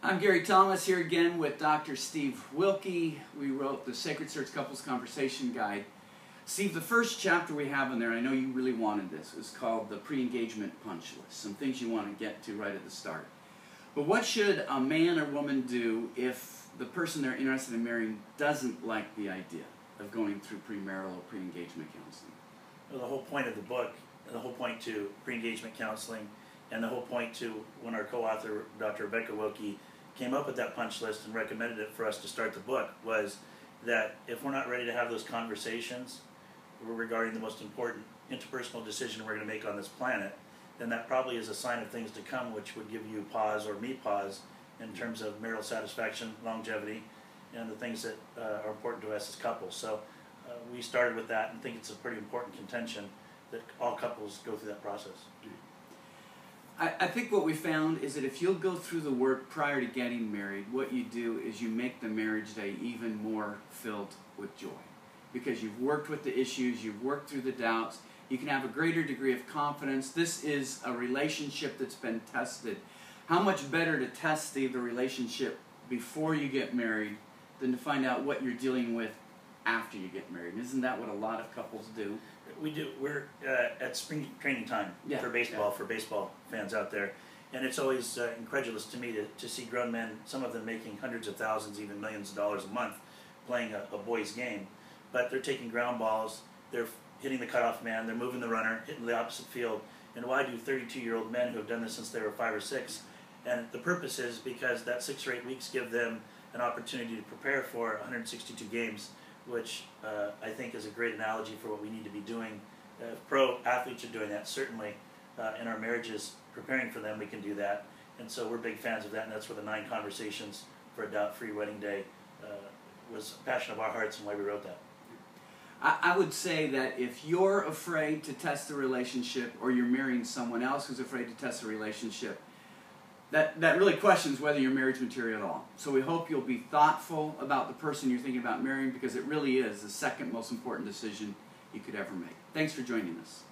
I'm Gary Thomas here again with Dr. Steve Wilke. We wrote the Sacred Search Couples Conversation Guide. Steve, the first chapter we have in there, I know you really wanted this, is called the pre-engagement punch list. Some things you want to get to right at the start. But what should a man or woman do if the person they're interested in marrying doesn't like the idea of going through premarital or pre-engagement counseling? Well, the whole point of the book, and the whole point to pre-engagement counseling, and the whole point to when our co-author, Dr. Wilke, came up with that punch list and recommended it for us to start the book, was that if we're not ready to have those conversations regarding the most important interpersonal decision we're going to make on this planet, then that probably is a sign of things to come, which would give you pause or me pause in terms of marital satisfaction, longevity, and the things that are important to us as couples. So we started with that and think it's a pretty important contention that all couples go through that process. I think what we found is that if you'll go through the work prior to getting married, what you do is you make the marriage day even more filled with joy. Because you've worked with the issues, you've worked through the doubts, you can have a greater degree of confidence. This is a relationship that's been tested. How much better to test the relationship before you get married than to find out what you're dealing with after you get married? Isn't that what a lot of couples do? We do. We're at spring training time for baseball fans out there. And it's always incredulous to me to see grown men, some of them making hundreds of thousands, even millions of dollars a month, playing a boys' game. But they're taking ground balls, they're hitting the cutoff man, they're moving the runner, hitting the opposite field. And why do 32-year-old men who have done this since they were 5 or 6? And the purpose is because that 6 or 8 weeks give them an opportunity to prepare for 162 games, which I think is a great analogy for what we need to be doing. Pro athletes are doing that, certainly. In our marriages, preparing for them, we can do that. And so we're big fans of that, and that's where the 9 Conversations for a Doubt-Free Wedding Day was a passion of our hearts and why we wrote that. I would say that if you're afraid to test the relationship, or you're marrying someone else who's afraid to test the relationship, that really questions whether you're marriage material at all. So we hope you'll be thoughtful about the person you're thinking about marrying, because it really is the second most important decision you could ever make. Thanks for joining us.